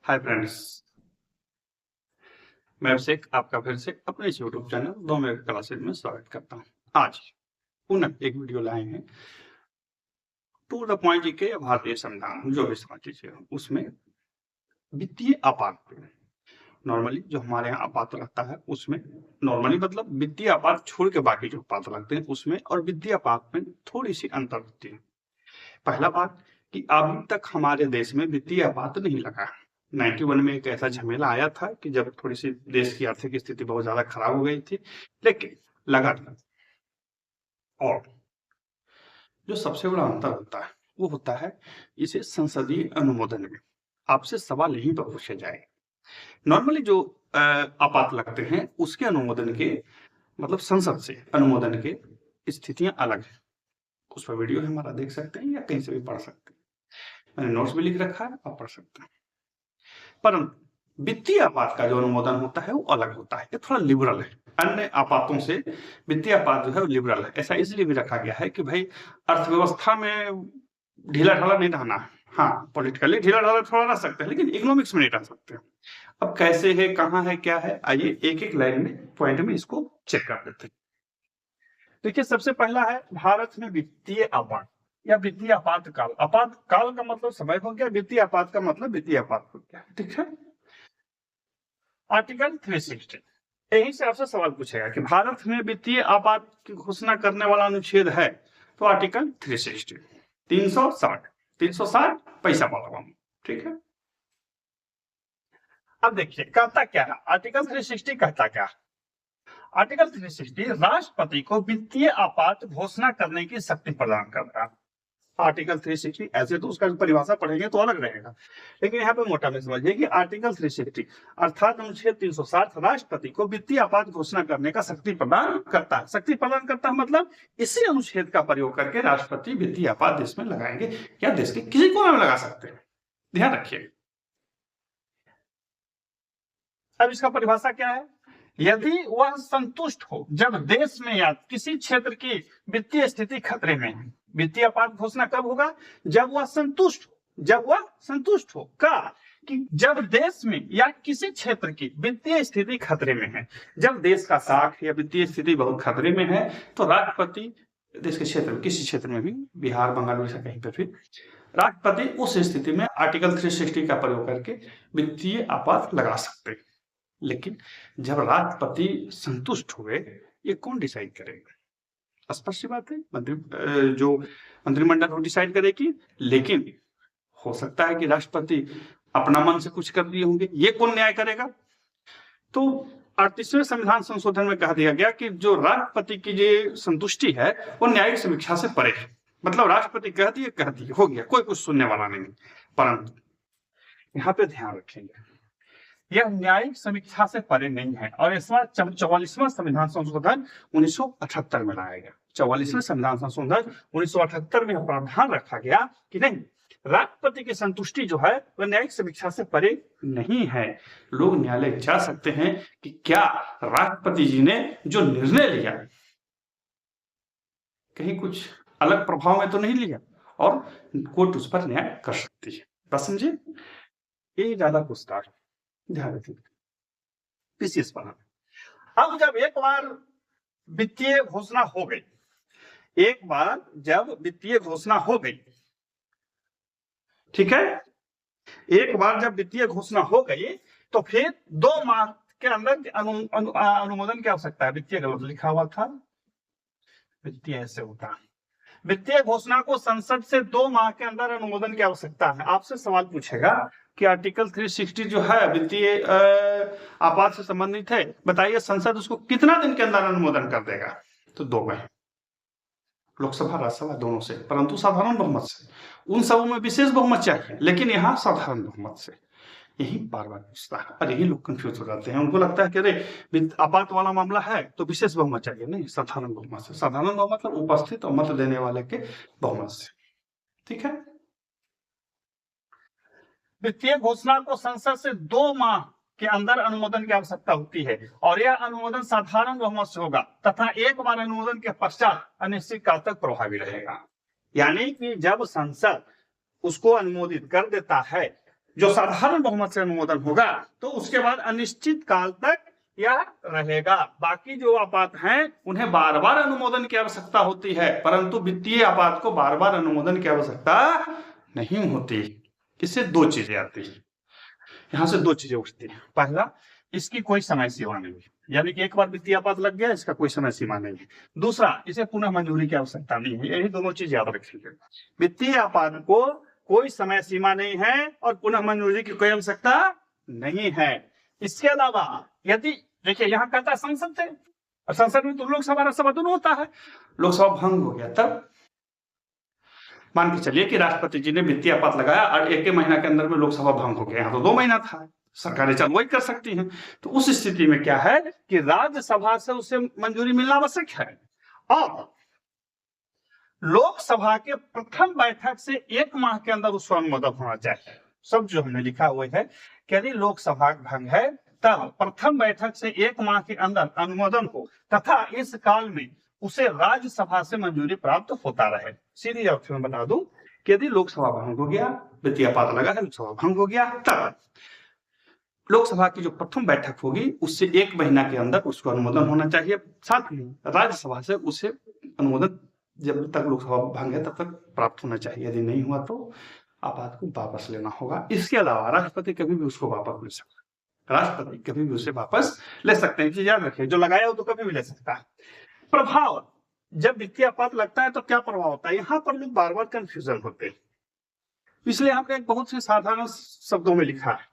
Hi friends, मैं अभिषेक आपका फिर से अपने इस यूट्यूब चैनल 2 मिनट क्लासेज में स्वागत करता हूँ। आज पुनः एक वीडियो लाए हैं टू द पॉइंट जीके या भारतीय संविधान जो भी समझ लीजिए उसमें वित्तीय आपात पे। नॉर्मली जो हमारे यहाँ आपात लगता है उसमें नॉर्मली मतलब वित्तीय आपात छोड़ के बाकी जो आपात लगते हैं उसमें और वित्तीय आपात में थोड़ी सी अंतर होती है। पहला बात कि अभी तक हमारे देश में वित्तीय आपात नहीं लगा। 91 में एक ऐसा झमेला आया था कि जब थोड़ी सी देश की आर्थिक स्थिति बहुत ज्यादा खराब हो गई थी, लेकिन लगा था। और जो सबसे बड़ा अंतर होता है वो होता है इसे संसदीय अनुमोदन में। आपसे सवाल यहीं पर पूछे जाए। नॉर्मली जो आपात लगते हैं उसके अनुमोदन के मतलब संसद से अनुमोदन के स्थितियां अलग है। उस पर वीडियो हमारा देख सकते हैं या कहीं से भी पढ़ सकते हैं। मैंने नोट्स भी लिख रखा है, आप पढ़ सकते हैं। परंतु वित्तीय आपात का जो अनुमोदन होता है वो अलग होता है, ये थोड़ा लिबरल है। अन्य आपातों से वित्तीय आपात जो है वो लिबरल है। ऐसा इसलिए भी रखा गया है कि भाई अर्थव्यवस्था में ढीला ढाला नहीं रहना है। हाँ, पॉलिटिकली ढीला ढाला थोड़ा रह सकते हैं लेकिन इकोनॉमिक्स में नहीं रह सकते। अब कैसे है, कहाँ है, क्या है, आइए एक एक लाइन में पॉइंट में इसको चेक कर लेते हैं। देखिए, सबसे पहला है भारत में वित्तीय आपात या वित्तीय आपातकाल। आपातकाल का मतलब समय हो गया, वित्तीय आपात का मतलब वित्तीय आपात हो गया। ठीक है। आर्टिकल 360 यही से आपसे सवाल पूछेगा कि भारत में वित्तीय आपात की घोषणा करने वाला अनुच्छेद है तो आर्टिकल 360 360 पैसा वाला। ठीक है। अब देखिए कहता क्या है आर्टिकल 360 कहता क्या है। आर्टिकल 360 राष्ट्रपति को वित्तीय आपात घोषणा करने की शक्ति प्रदान करता है। आर्टिकल 360 ऐसे तो उसका परिभाषा पढ़ेंगे तो अलग रहेगा, लेकिन यहाँ पे मोटा में समझिए कि आर्टिकल 360 अर्थात अनुच्छेद 360 राष्ट्रपति को वित्तीय आपात घोषणा करने का शक्ति प्रदान करता है। शक्ति प्रदान करता है मतलब इसी अनुच्छेद का प्रयोग करके राष्ट्रपति वित्तीय आपात देश में लगाएंगे या देश के किसी कोने में लगा सकते हैं। ध्यान रखिए। अब इसका परिभाषा क्या है। यदि वह संतुष्ट हो जब देश में या किसी क्षेत्र की वित्तीय स्थिति खतरे में है। वित्तीय आपात घोषणा कब होगा, जब वह संतुष्ट हो का कि जब देश में या किसी क्षेत्र की वित्तीय स्थिति खतरे में है। जब देश का साख या वित्तीय स्थिति बहुत खतरे में है तो राष्ट्रपति देश के क्षेत्र में किसी क्षेत्र में भी, बिहार बंगाल उड़ीसा कहीं पर भी, राष्ट्रपति उस स्थिति में आर्टिकल 360 का प्रयोग करके वित्तीय आपात लगा सकते हैं। लेकिन जब राष्ट्रपति संतुष्ट हुए, ये कौन डिसाइड करेगा। स्पष्ट बात है, जो मंत्रिमंडल वो डिसाइड करेगी। लेकिन हो सकता है कि राष्ट्रपति अपना मन से कुछ कर दिए होंगे, ये कौन न्याय करेगा। तो 38वें संविधान संशोधन में कहा दिया गया कि जो राष्ट्रपति की जो संतुष्टि है वो न्यायिक समीक्षा से परे है। मतलब राष्ट्रपति कह दिए हो गया, कोई कुछ सुनने वाला नहीं। परंतु यहाँ पे ध्यान रखेंगे, यह न्यायिक समीक्षा से परे नहीं है। और इस बार 44वां संविधान संशोधन 1978 में लाया गया। 44वें संविधान संशोधन 1978 में प्रावधान रखा गया कि नहीं, राष्ट्रपति की संतुष्टि जो है वह न्यायिक समीक्षा से परे नहीं है। लोग न्यायालय जा सकते हैं कि क्या राष्ट्रपति जी ने जो निर्णय लिया कहीं कुछ अलग प्रभाव में तो नहीं लिया, और कोर्ट उस पर न्याय कर सकती है। बस समझे, ये ज्यादा पूछता है, ध्यान रखिए विशेष पर। अब जब एक बार वित्तीय घोषणा हो गई, ठीक है, एक बार जब वित्तीय घोषणा हो गई तो फिर 2 माह के अंदर अनुमोदन की आवश्यकता है। वित्तीय गलत लिखा हुआ था, वित्तीय ऐसे होता है। वित्तीय घोषणा को संसद से 2 माह के अंदर अनुमोदन की आवश्यकता है। आपसे सवाल पूछेगा कि आर्टिकल 360 जो है वित्तीय आपात से संबंधित है, बताइए संसद उसको कितना दिन के अंदर अनुमोदन कर देगा। तो 2 महीने, लोकसभा राज्यसभा दोनों से, परंतु साधारण बहुमत से। उन सबों में विशेष बहुमत चाहिए, लेकिन यहाँ साधारण बहुमत से। यही बार बार पूछता है और यही लोग कंफ्यूज हो जाते हैं। उनको लगता है कि अरे आपात वाला मामला है तो विशेष बहुमत चाहिए, नहीं, साधारण बहुमत से। साधारण बहुमत मतलब उपस्थित और मत देने वाले के बहुमत से। ठीक है। वित्तीय घोषणा को संसद से 2 माह के अंदर अनुमोदन की आवश्यकता होती है और यह अनुमोदन साधारण बहुमत से होगा तथा एक बार अनुमोदन के पश्चात अनिश्चित काल तक प्रभावी रहेगा। यानी कि जब संसद उसको अनुमोदित कर देता है जो साधारण बहुमत से अनुमोदन होगा तो उसके बाद अनिश्चित काल तक यह रहेगा। बाकी जो आपात हैं उन्हें बार बार अनुमोदन की आवश्यकता होती है, परंतु वित्तीय आपात को बार बार अनुमोदन की आवश्यकता नहीं होती। इससे दो चीजें आती है, यहां से दो चीजें उठती है। पहला, इसकी कोई समय सीमा नहीं है, यानी कि एक बार वित्तीय आपात लग गया, इसका कोई समय सीमा नहीं है। दूसरा, इसे पुनः मंजूरी की आवश्यकता नहीं है। यही दोनों चीज याद रखिए। वित्तीय आपात को कोई समय सीमा नहीं है और पुनः मंजूरी की कोई आवश्यकता नहीं है। इसके अलावा यदि देखिए यहाँ कहता है संसद से, और संसद में तो लोकसभा राज्यसभा दोनों होता है। लोकसभा भंग हो गया तब मान के चलिए कि राष्ट्रपति जी ने वित्तीय आपात लगाया और एक महीना के अंदर में लोकसभा भंग हो गया। यहाँ तो 2 महीना था, सरकारें चालू कर सकती हैं। तो उस स्थिति में क्या है कि राज्यसभा से उसे मंजूरी मिलना आवश्यक है। और लोकसभा के प्रथम बैठक से 1 माह के अंदर उसका अनुमोदन होना चाहिए। सब जो हमने लिखा हुआ है कि यदि लोकसभा भंग है तब प्रथम बैठक से 1 माह के अंदर अनुमोदन हो तथा इस काल में उसे राज्यसभा से मंजूरी प्राप्त होता रहे। सीधी अर्थ में बता दूं कि यदि लोकसभा भंग हो गया, वित्तीय आपात लगा है, लोकसभा भंग हो गया, तब लोकसभा की जो प्रथम बैठक होगी उससे 1 महीना के अंदर उसको अनुमोदन होना चाहिए। साथ ही राज्यसभा से उसे अनुमोदन जब तक लोकसभा भंग है तब तक प्राप्त होना चाहिए। यदि नहीं हुआ तो आपात को वापस लेना होगा। इसके अलावा राष्ट्रपति कभी भी उसको वापस ले सकता है। राष्ट्रपति कभी भी उसे वापस ले सकते हैं। याद रखिए, जो लगाया हो तो कभी भी ले सकता है। प्रभाव, जब वित्तीय आपात लगता है तो क्या प्रभाव होता है, यहाँ पर लोग बार बार कंफ्यूजन होते हैं, इसलिए हमने एक बहुत से साधारण शब्दों में लिखा है।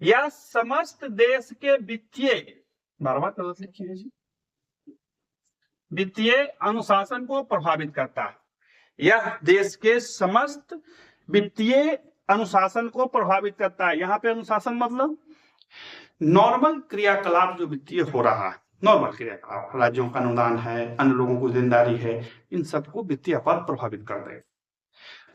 यह समस्त देश के वित्तीय, बार बार गलत लिखी है जी, वित्तीय अनुशासन को प्रभावित करता है। यह देश के समस्त वित्तीय अनुशासन को प्रभावित करता है। यहाँ पे अनुशासन मतलब नॉर्मल क्रियाकलाप जो वित्तीय हो रहा है, नॉर्मल क्रियाकलाप, राज्यों का अनुदान है, अन्य लोगों को देनदारी है, इन सबको वित्तीय आपात प्रभावित कर देगा।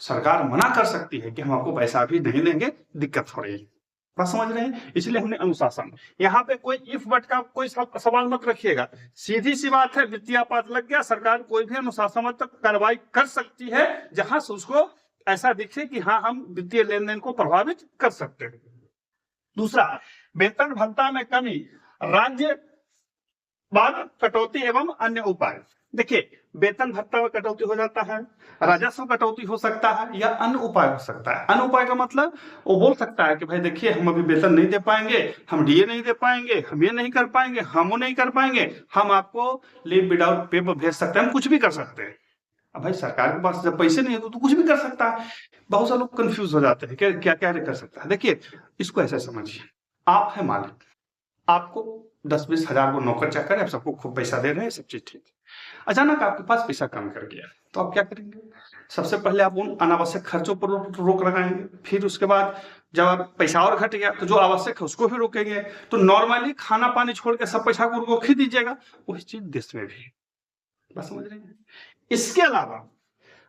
सरकार मना कर सकती है कि हम आपको पैसा भी नहीं देंगे, दिक्कत हो रही है। बात समझ रहे हैं? इसलिए हमने अनुशासन, यहाँ पे कोई इफ बट का कोई सवाल मत रखिएगा। सीधी सी बात है, वित्तीय आपात लग गया, सरकार कोई भी अनुशासनात्मक कार्रवाई कर सकती है जहां से उसको ऐसा दिखे कि हाँ हम वित्तीय लेन देन को प्रभावित कर सकते हैं। दूसरा, वेतन भत्ता में कमी, राज्य बाद कटौती एवं अन्य उपाय। देखिए, वेतन भत्ता में कटौती हो जाता है, राजस्व कटौती हो सकता है, या अन्य उपाय हो सकता है। अन्य उपाय का मतलब वो बोल सकता है कि भाई देखिए हम अभी वेतन नहीं दे पाएंगे, हम डीए नहीं दे पाएंगे, हम ये नहीं कर पाएंगे, हम वो नहीं कर पाएंगे, हम आपको लीव विदाउट पे पर भेज सकते हैं, हम कुछ भी कर सकते हैं। अब भाई सरकार के पास जब पैसे नहीं है तो कुछ भी कर सकता है। बहुत सारे लोग कंफ्यूज हो जाते हैं कि क्या क्या कर सकता है। देखिए, इसको ऐसे समझिए, आप है मालिक, आपको 10-20 हजार को नौकर चाकर है, आप सबको खूब पैसा दे रहे हैं, सब चीज ठीक है। अचानक आपके पास पैसा कम कर गया तो आप क्या करेंगे? सबसे पहले आप उन अनावश्यक खर्चों पर रोक लगाएंगे। फिर उसके बाद जब पैसा और घट गया तो जो आवश्यक है उसको भी रोकेंगे। तो नॉर्मली खाना पानी छोड़ के सब पैसा को रोक ही दीजिएगा। वही चीज देश में भी, बस समझ रहे हैं? इसके अलावा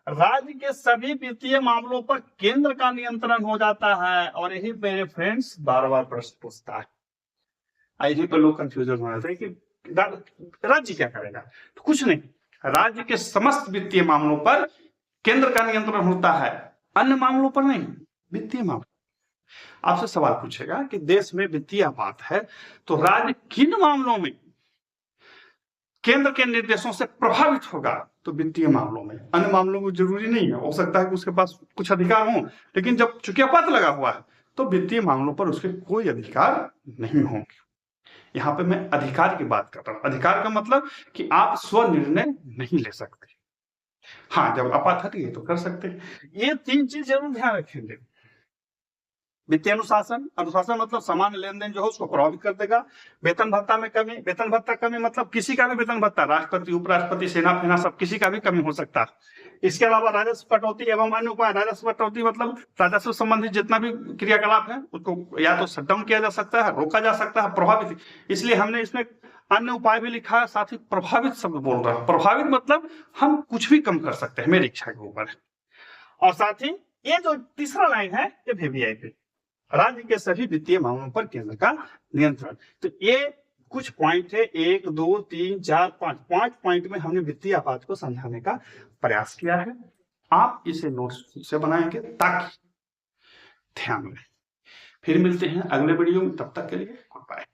राज्य के सभी वित्तीय मामलों पर केंद्र का नियंत्रण हो जाता है। और यही मेरे फ्रेंड्स बार बार प्रश्न पूछता है, यही पर लोग कंफ्यूजन हो जाते हैं कि राज्य क्या करेगा। तो कुछ नहीं, राज्य के समस्त वित्तीय मामलों पर केंद्र का नियंत्रण होता है, अन्य मामलों पर नहीं। वित्तीय मामले, आपसे सवाल पूछेगा कि देश में वित्तीय आपात है तो राज्य किन मामलों में केंद्र के निर्देशों से प्रभावित होगा? तो वित्तीय मामलों में। अन्य मामलों में जरूरी नहीं है, हो सकता है कि उसके पास कुछ अधिकार हो, लेकिन जब चूंकि आपात लगा हुआ है तो वित्तीय मामलों पर उसके कोई अधिकार नहीं होंगे। यहाँ पे मैं अधिकार की बात कर रहा हूं। अधिकार का मतलब कि आप स्वनिर्णय नहीं ले सकते। हाँ, जब आपात हट गई तो कर सकते हैं। ये 3 चीज जरूर ध्यान रखेंगे। वित्तीय अनुशासन, अनुशासन मतलब सामान्य लेन देन जो है उसको प्रभावित कर देगा। वेतन भत्ता में कमी, वेतन भत्ता कमी मतलब किसी का भी वेतन भत्ता, राष्ट्रपति, उपराष्ट्रपति, सेना फेना सब किसी का भी कमी हो सकता है। इसके अलावा राजस्व कटौती एवं अन्य उपाय। राजस्व कटौती मतलब राजस्व संबंधित जितना भी क्रियाकलाप है उसको या तो शट डाउन किया जा सकता है, रोका जा सकता है, प्रभावित। इसलिए हमने इसमें अन्य उपाय भी लिखा है, साथ ही प्रभावित शब्द बोल रहा है। प्रभावित मतलब हम कुछ भी कम कर सकते हैं, मेरी इच्छा के ऊपर। और साथ ही ये जो तीसरा लाइन है ये वीवीआईपी, राज्य के सभी वित्तीय मामलों पर केंद्र का नियंत्रण। तो ये कुछ पॉइंट है, 1 2 3 4 5 पॉइंट में हमने वित्तीय आपात को समझाने का प्रयास किया है। आप इसे नोट्स से बनाएंगे ताकि ध्यान रहे फिर मिलते हैं अगले वीडियो में, तब तक के लिए गुड बाय।